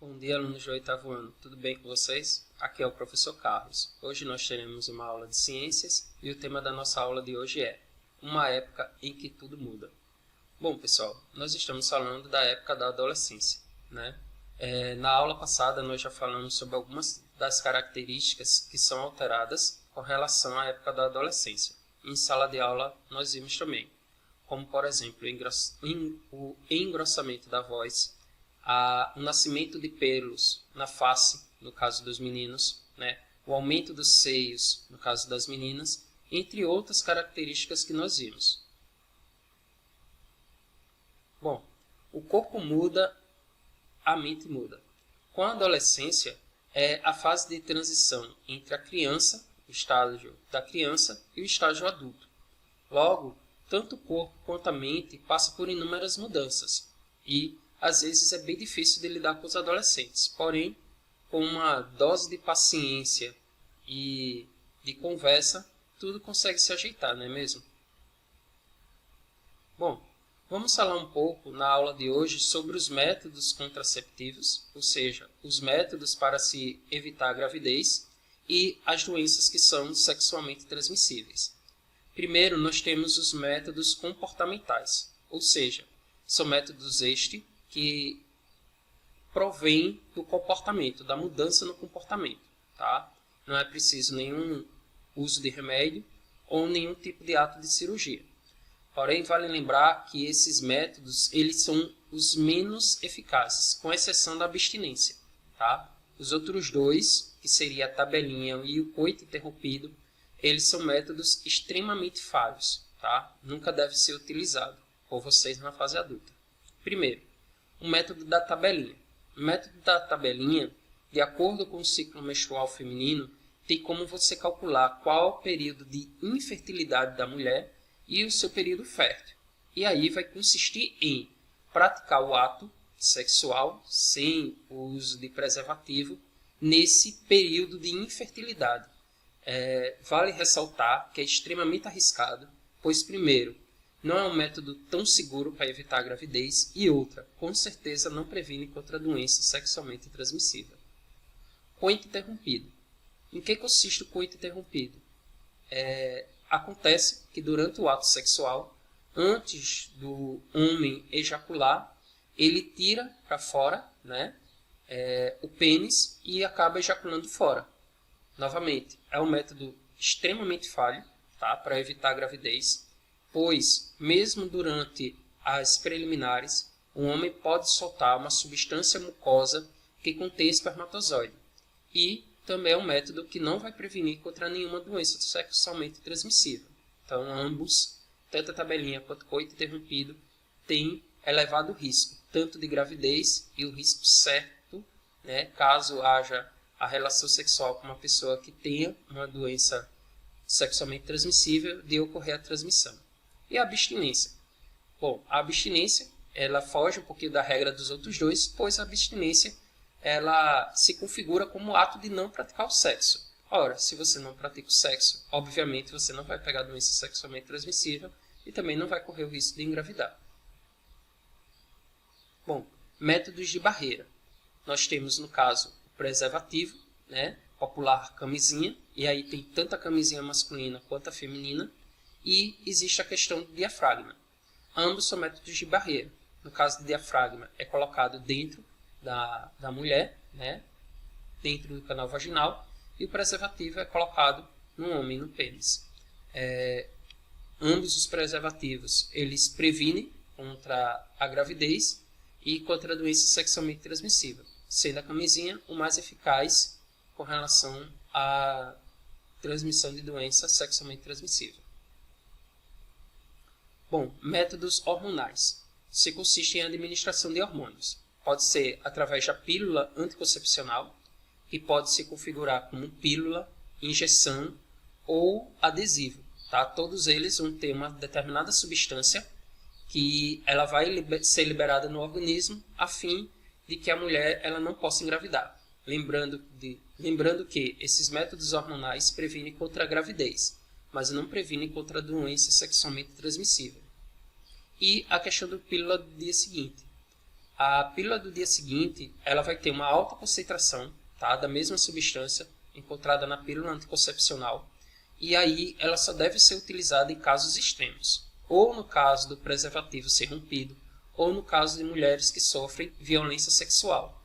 Bom dia, alunos do oitavo ano. Tudo bem com vocês? Aqui é o professor Carlos. Hoje nós teremos uma aula de ciências e o tema da nossa aula de hoje é uma época em que tudo muda. Bom, pessoal, nós estamos falando da época da adolescência, né? Na aula passada nós já falamos sobre algumas das características que são alteradas com relação à época da adolescência. Em sala de aula nós vimos também, como por exemplo o engrossamento da voz, o nascimento de pelos na face, no caso dos meninos, né? O aumento dos seios, no caso das meninas, entre outras características que nós vimos. Bom, o corpo muda, a mente muda. Com a adolescência, é a fase de transição entre a criança, o estágio da criança, e o estágio adulto. Logo, tanto o corpo quanto a mente passam por inúmeras mudanças e, às vezes, é bem difícil de lidar com os adolescentes. Porém, com uma dose de paciência e de conversa, tudo consegue se ajeitar, não é mesmo? Bom, vamos falar um pouco na aula de hoje sobre os métodos contraceptivos, ou seja, os métodos para se evitar a gravidez e as doenças que são sexualmente transmissíveis. Primeiro, nós temos os métodos comportamentais, ou seja, são métodos que provêm do comportamento, da mudança no comportamento, tá? Não é preciso nenhum uso de remédio ou nenhum tipo de ato de cirurgia. Porém, vale lembrar que esses métodos eles são os menos eficazes, com exceção da abstinência, tá? Os outros dois, que seria a tabelinha e o coito interrompido, eles são métodos extremamente falhos, tá? Nunca deve ser utilizado por vocês na fase adulta. Primeiro, o método da tabelinha. O método da tabelinha, de acordo com o ciclo menstrual feminino, tem como você calcular qual o período de infertilidade da mulher e o seu período fértil. E aí vai consistir em praticar o ato sexual sem o uso de preservativo nesse período de infertilidade. Vale ressaltar que é extremamente arriscado, pois primeiro, não é um método tão seguro para evitar a gravidez e outra, com certeza não previne contra a doença sexualmente transmissível. Coito interrompido. Em que consiste o coito interrompido? Acontece que durante o ato sexual, antes do homem ejacular, ele tira para fora, né, o pênis e acaba ejaculando fora. Novamente, é um método extremamente falho, tá, para evitar a gravidez, pois, mesmo durante as preliminares, o homem pode soltar uma substância mucosa que contém espermatozoide. E também é um método que não vai prevenir contra nenhuma doença sexualmente transmissível. Então, ambos, tanto a tabelinha quanto o coito interrompido, têm elevado risco, tanto de gravidez e o risco certo, né, caso haja a relação sexual com uma pessoa que tenha uma doença sexualmente transmissível, de ocorrer a transmissão. E a abstinência? Bom, a abstinência ela foge um pouquinho da regra dos outros dois, pois a abstinência ela se configura como o ato de não praticar o sexo. Ora, se você não pratica o sexo, obviamente você não vai pegar doença sexualmente transmissível e também não vai correr o risco de engravidar. Bom, métodos de barreira. Nós temos, no caso, o preservativo, né, popular camisinha, e aí tem tanto a camisinha masculina quanto a feminina, e existe a questão do diafragma. Ambos são métodos de barreira. No caso do diafragma, é colocado dentro da mulher, né, dentro do canal vaginal, e o preservativo é colocado no homem, no pênis. Ambos os preservativos eles previnem contra a gravidez e contra a doença sexualmente transmissível, sendo a camisinha o mais eficaz com relação à transmissão de doença sexualmente transmissível. Bom, métodos hormonais. Se consiste em administração de hormônios. Pode ser através da pílula anticoncepcional, que pode se configurar como pílula, injeção ou adesivo. Tá? Todos eles vão ter uma determinada substância que ela vai ser liberada no organismo a fim de que a mulher ela não possa engravidar. Lembrando que esses métodos hormonais previnem contra a gravidez, mas não previnem contra a doença sexualmente transmissível. E a questão da pílula do dia seguinte. A pílula do dia seguinte, ela vai ter uma alta concentração, tá, da mesma substância encontrada na pílula anticoncepcional, e aí ela só deve ser utilizada em casos extremos, ou no caso do preservativo ser rompido, ou no caso de mulheres que sofrem violência sexual.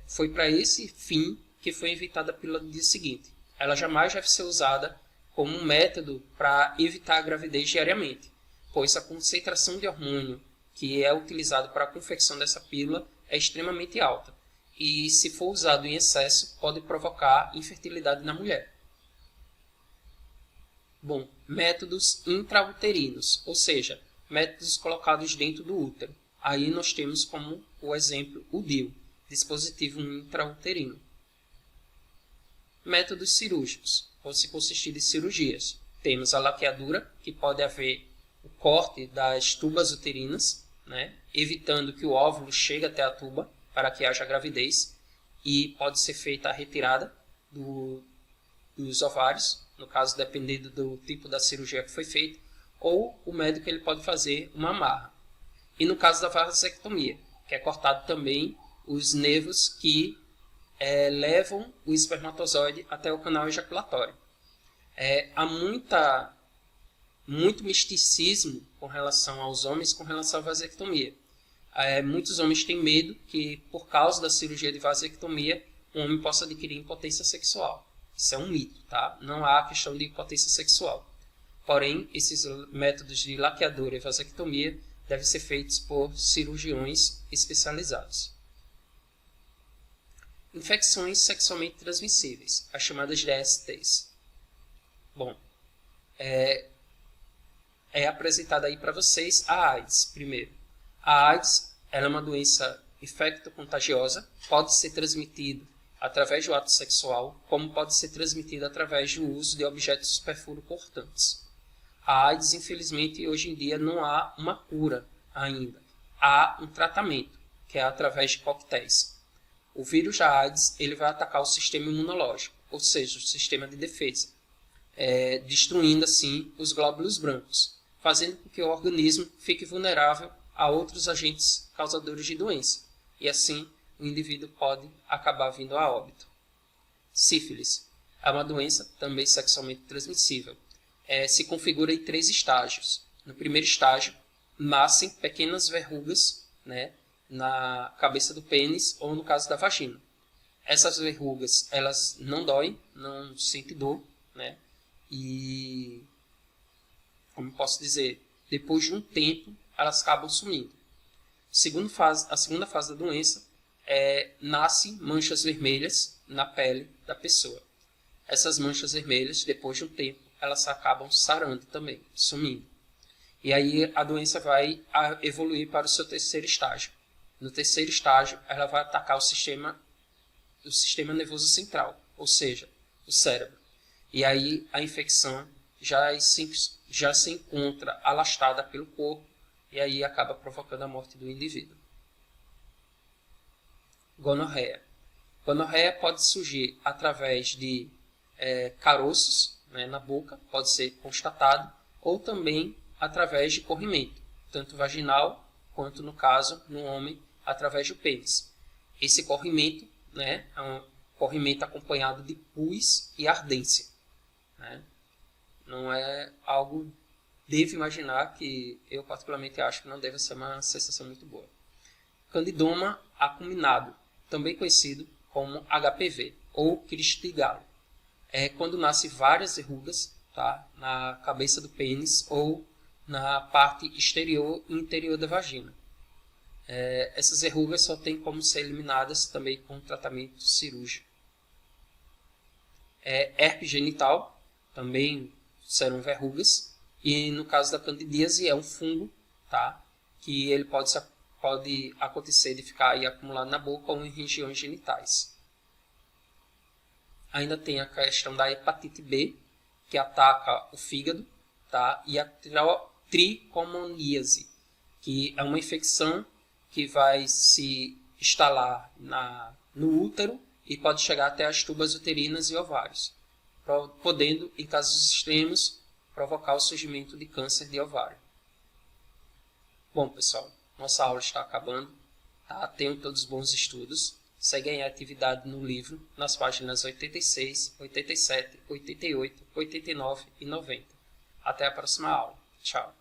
Foi para esse fim que foi inventada a pílula do dia seguinte. Ela jamais deve ser usada como um método para evitar a gravidez diariamente, pois a concentração de hormônio que é utilizado para a confecção dessa pílula é extremamente alta, e se for usado em excesso pode provocar infertilidade na mulher. Bom, métodos intrauterinos, ou seja, métodos colocados dentro do útero. Aí nós temos como o exemplo o DIU, dispositivo intrauterino. Métodos cirúrgicos, vão se consistir de cirurgias. Temos a laqueadura, que pode haver o corte das tubas uterinas, né, evitando que o óvulo chegue até a tuba para que haja gravidez, e pode ser feita a retirada dos ovários, no caso dependendo do tipo da cirurgia que foi feita, ou o médico ele pode fazer uma amarra. E no caso da vasectomia, que é cortado também os nervos que levam o espermatozoide até o canal ejaculatório. Há muito misticismo com relação aos homens com relação à vasectomia. Muitos homens têm medo que, por causa da cirurgia de vasectomia, um homem possa adquirir impotência sexual. Isso é um mito, tá? Não há questão de impotência sexual. Porém, esses métodos de laqueadura e vasectomia devem ser feitos por cirurgiões especializados. Infecções sexualmente transmissíveis, as chamadas de STIs. Bom, é apresentada aí para vocês a AIDS primeiro. A AIDS ela é uma doença infecto-contagiosa, pode ser transmitida através do ato sexual, como pode ser transmitida através do uso de objetos perfuro-cortantes. A AIDS, infelizmente, hoje em dia não há uma cura ainda. Há um tratamento, que é através de coquetéis. O vírus da AIDS ele vai atacar o sistema imunológico, ou seja, o sistema de defesa, destruindo assim os glóbulos brancos, fazendo com que o organismo fique vulnerável a outros agentes causadores de doença, e assim o indivíduo pode acabar vindo a óbito. Sífilis é uma doença também sexualmente transmissível. Se configura em 3 estágios. No primeiro estágio, nascem pequenas verrugas, né, na cabeça do pênis ou no caso da vagina. Essas verrugas elas não doem, não sentem dor, né, e, como posso dizer, depois de um tempo elas acabam sumindo. A segunda fase da doença nascem manchas vermelhas na pele da pessoa. Essas manchas vermelhas, depois de um tempo, elas acabam sarando também, sumindo. E aí a doença vai evoluir para o seu terceiro estágio. No terceiro estágio, ela vai atacar o sistema nervoso central, ou seja, o cérebro. E aí a infecção já se encontra alastrada pelo corpo e aí acaba provocando a morte do indivíduo. Gonorreia. Gonorreia pode surgir através de caroços, né, na boca, pode ser constatado, ou também através de corrimento, tanto vaginal quanto, no caso, no homem, através do pênis. Esse corrimento, né, é um corrimento acompanhado de pus e ardência, né? Não é algo, devo imaginar, que eu particularmente acho que não deve ser uma sensação muito boa. Candidoma acuminado, também conhecido como HPV, ou Cristo de Galo. É quando nascem várias verrugas, tá, na cabeça do pênis ou na parte exterior e interior da vagina. Essas verrugas só tem como ser eliminadas também com tratamento cirúrgico. Herpes genital, também serão verrugas, e no caso da candidíase é um fungo, tá, que ele pode acontecer de ficar aí acumulado na boca ou em regiões genitais. Ainda tem a questão da hepatite B, que ataca o fígado, tá, e a tricomoníase, que é uma infecção que vai se instalar no útero e pode chegar até as tubas uterinas e ovários, podendo, em casos extremos, provocar o surgimento de câncer de ovário. Bom, pessoal, nossa aula está acabando. Tá? Tenham todos bons estudos. Seguem a atividade no livro, nas páginas 86, 87, 88, 89 e 90. Até a próxima aula. Tchau.